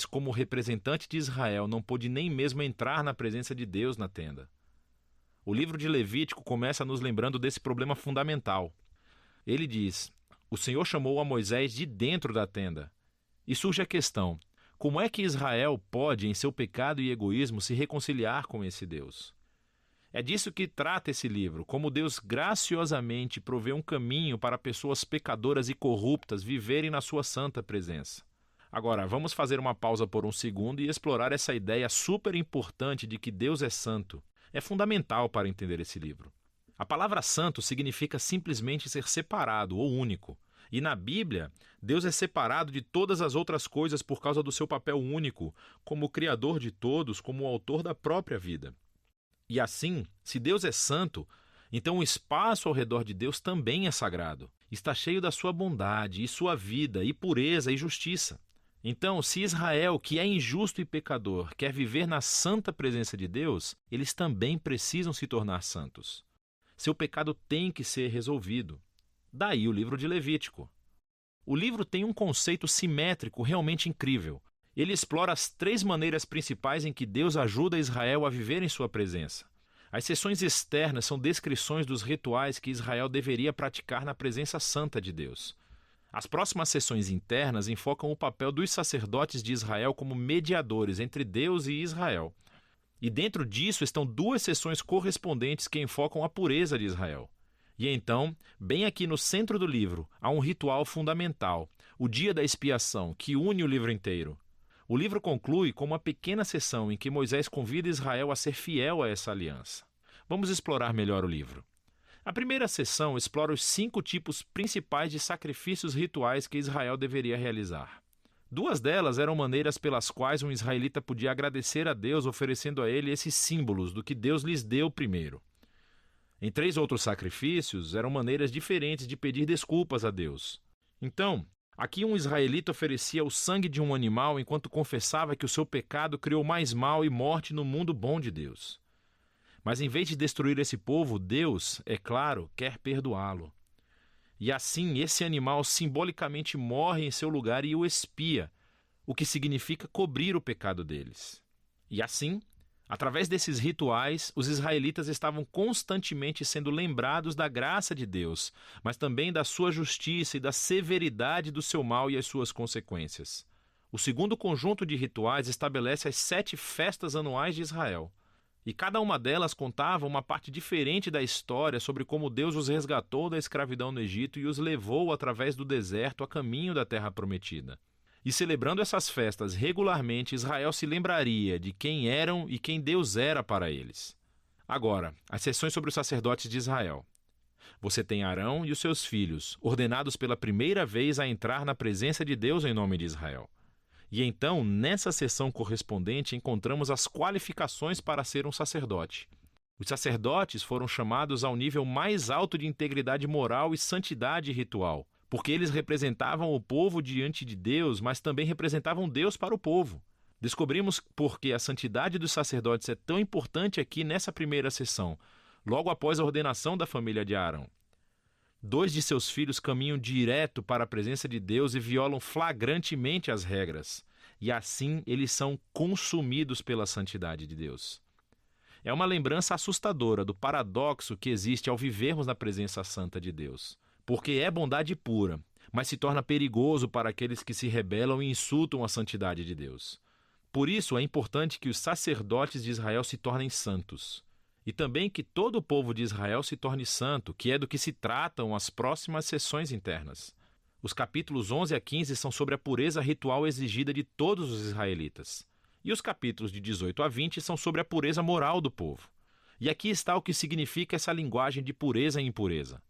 como representante de Israel, não pôde nem mesmo entrar na presença de Deus na tenda. O livro de Levítico começa nos lembrando desse problema fundamental. Ele diz: o Senhor chamou a Moisés de dentro da tenda. E surge a questão: como é que Israel pode, em seu pecado e egoísmo, se reconciliar com esse Deus? É disso que trata esse livro, como Deus graciosamente provê um caminho para pessoas pecadoras e corruptas viverem na sua santa presença. Agora, vamos fazer uma pausa por um segundo e explorar essa ideia super importante de que Deus é santo. É fundamental para entender esse livro. A palavra santo significa simplesmente ser separado ou único. E na Bíblia, Deus é separado de todas as outras coisas por causa do seu papel único, como o Criador de todos, como o autor da própria vida. E assim, se Deus é santo, então o espaço ao redor de Deus também é sagrado. Está cheio da sua bondade e sua vida e pureza e justiça. Então, se Israel, que é injusto e pecador, quer viver na santa presença de Deus, eles também precisam se tornar santos. Seu pecado tem que ser resolvido. Daí o livro de Levítico. O livro tem um conceito simétrico realmente incrível. Ele explora as 3 maneiras principais em que Deus ajuda Israel a viver em sua presença. As seções externas são descrições dos rituais que Israel deveria praticar na presença santa de Deus. As próximas seções internas enfocam o papel dos sacerdotes de Israel como mediadores entre Deus e Israel. E dentro disso estão 2 seções correspondentes que enfocam a pureza de Israel. E então, bem aqui no centro do livro, há um ritual fundamental, o Dia da Expiação, que une o livro inteiro. O livro conclui com uma pequena seção em que Moisés convida Israel a ser fiel a essa aliança. Vamos explorar melhor o livro. A primeira seção explora os 5 tipos principais de sacrifícios rituais que Israel deveria realizar. 2 delas eram maneiras pelas quais um israelita podia agradecer a Deus oferecendo a ele esses símbolos do que Deus lhes deu primeiro. Em 3 outros sacrifícios eram maneiras diferentes de pedir desculpas a Deus. Então, aqui um israelita oferecia o sangue de um animal enquanto confessava que o seu pecado criou mais mal e morte no mundo bom de Deus. Mas em vez de destruir esse povo, Deus, é claro, quer perdoá-lo. E assim esse animal simbolicamente morre em seu lugar e o expia, o que significa cobrir o pecado deles. E assim, através desses rituais, os israelitas estavam constantemente sendo lembrados da graça de Deus, mas também da sua justiça e da severidade do seu mal e as suas consequências. O segundo conjunto de rituais estabelece as 7 festas anuais de Israel. E cada uma delas contava uma parte diferente da história sobre como Deus os resgatou da escravidão no Egito e os levou através do deserto a caminho da terra prometida. E celebrando essas festas regularmente, Israel se lembraria de quem eram e quem Deus era para eles. Agora, as sessões sobre os sacerdotes de Israel. Você tem Arão e os seus filhos, ordenados pela primeira vez a entrar na presença de Deus em nome de Israel. E então, nessa seção correspondente, encontramos as qualificações para ser um sacerdote. Os sacerdotes foram chamados ao nível mais alto de integridade moral e santidade ritual, porque eles representavam o povo diante de Deus, mas também representavam Deus para o povo. Descobrimos por que a santidade dos sacerdotes é tão importante aqui nessa primeira sessão, logo após a ordenação da família de Arão. 2 de seus filhos caminham direto para a presença de Deus e violam flagrantemente as regras. E assim eles são consumidos pela santidade de Deus. É uma lembrança assustadora do paradoxo que existe ao vivermos na presença santa de Deus. Porque é bondade pura, mas se torna perigoso para aqueles que se rebelam e insultam a santidade de Deus. Por isso é importante que os sacerdotes de Israel se tornem santos. E também que todo o povo de Israel se torne santo, que é do que se tratam as próximas sessões internas. Os capítulos 11 a 15 são sobre a pureza ritual exigida de todos os israelitas. E os capítulos de 18 a 20 são sobre a pureza moral do povo. E aqui está o que significa essa linguagem de pureza e impureza.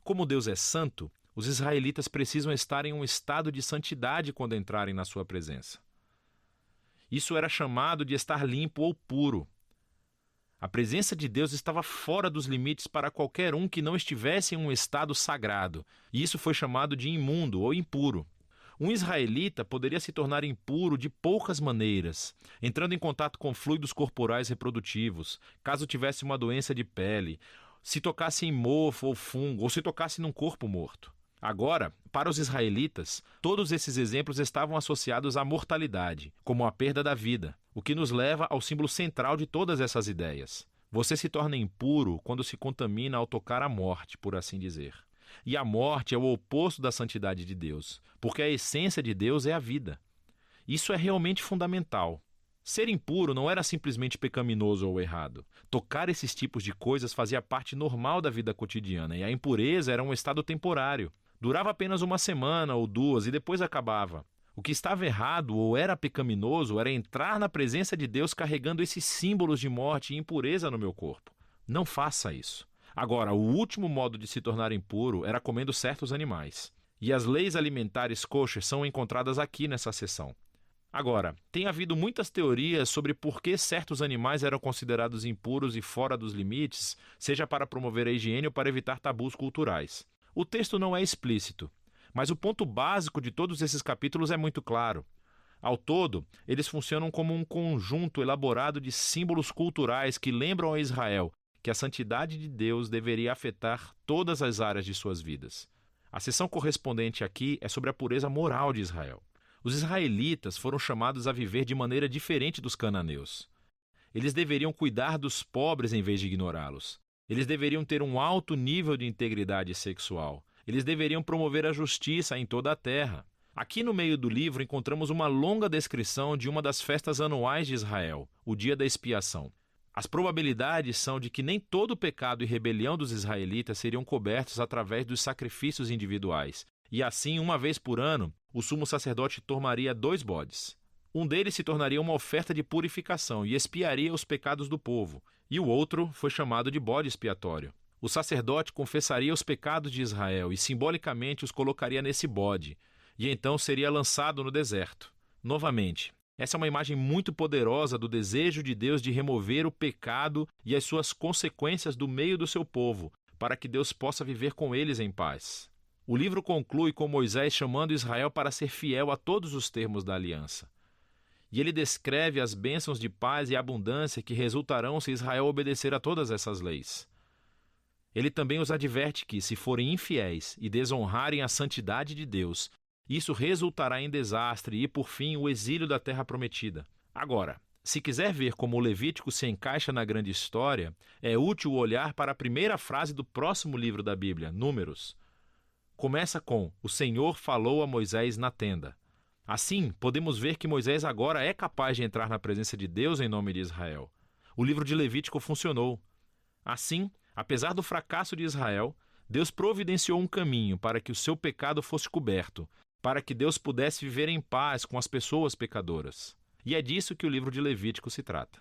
Como Deus é santo, os israelitas precisam estar em um estado de santidade quando entrarem na sua presença. Isso era chamado de estar limpo ou puro. A presença de Deus estava fora dos limites para qualquer um que não estivesse em um estado sagrado, e isso foi chamado de imundo ou impuro. Um israelita poderia se tornar impuro de poucas maneiras, entrando em contato com fluidos corporais reprodutivos, caso tivesse uma doença de pele, se tocasse em mofo ou fungo, ou se tocasse num corpo morto. Agora, para os israelitas, todos esses exemplos estavam associados à mortalidade, como a perda da vida, o que nos leva ao símbolo central de todas essas ideias. Você se torna impuro quando se contamina ao tocar a morte, por assim dizer. E a morte é o oposto da santidade de Deus, porque a essência de Deus é a vida. Isso é realmente fundamental. Ser impuro não era simplesmente pecaminoso ou errado. Tocar esses tipos de coisas fazia parte normal da vida cotidiana, e a impureza era um estado temporário. Durava apenas uma semana ou duas e depois acabava. O que estava errado ou era pecaminoso era entrar na presença de Deus carregando esses símbolos de morte e impureza no meu corpo. Não faça isso. Agora, o último modo de se tornar impuro era comendo certos animais. E as leis alimentares kosher são encontradas aqui nessa seção. Agora, tem havido muitas teorias sobre por que certos animais eram considerados impuros e fora dos limites, seja para promover a higiene ou para evitar tabus culturais. O texto não é explícito, mas o ponto básico de todos esses capítulos é muito claro. Ao todo, eles funcionam como um conjunto elaborado de símbolos culturais que lembram a Israel que a santidade de Deus deveria afetar todas as áreas de suas vidas. A seção correspondente aqui é sobre a pureza moral de Israel. Os israelitas foram chamados a viver de maneira diferente dos cananeus. Eles deveriam cuidar dos pobres em vez de ignorá-los. Eles deveriam ter um alto nível de integridade sexual. Eles deveriam promover a justiça em toda a terra. Aqui no meio do livro encontramos uma longa descrição de uma das festas anuais de Israel, o Dia da Expiação. As probabilidades são de que nem todo o pecado e rebelião dos israelitas seriam cobertos através dos sacrifícios individuais. E assim, uma vez por ano, o sumo sacerdote tomaria 2 bodes. Um deles se tornaria uma oferta de purificação e expiaria os pecados do povo, e o outro foi chamado de bode expiatório. O sacerdote confessaria os pecados de Israel e simbolicamente os colocaria nesse bode, e então seria lançado no deserto. Novamente, essa é uma imagem muito poderosa do desejo de Deus de remover o pecado e as suas consequências do meio do seu povo, para que Deus possa viver com eles em paz. O livro conclui com Moisés chamando Israel para ser fiel a todos os termos da aliança. E ele descreve as bênçãos de paz e abundância que resultarão se Israel obedecer a todas essas leis. Ele também os adverte que, se forem infiéis e desonrarem a santidade de Deus, isso resultará em desastre e, por fim, o exílio da terra prometida. Agora, se quiser ver como o Levítico se encaixa na grande história, é útil olhar para a primeira frase do próximo livro da Bíblia, Números. Começa com: o Senhor falou a Moisés na tenda. Assim, podemos ver que Moisés agora é capaz de entrar na presença de Deus em nome de Israel. O livro de Levítico funcionou. Assim, apesar do fracasso de Israel, Deus providenciou um caminho para que o seu pecado fosse coberto, para que Deus pudesse viver em paz com as pessoas pecadoras. E é disso que o livro de Levítico se trata.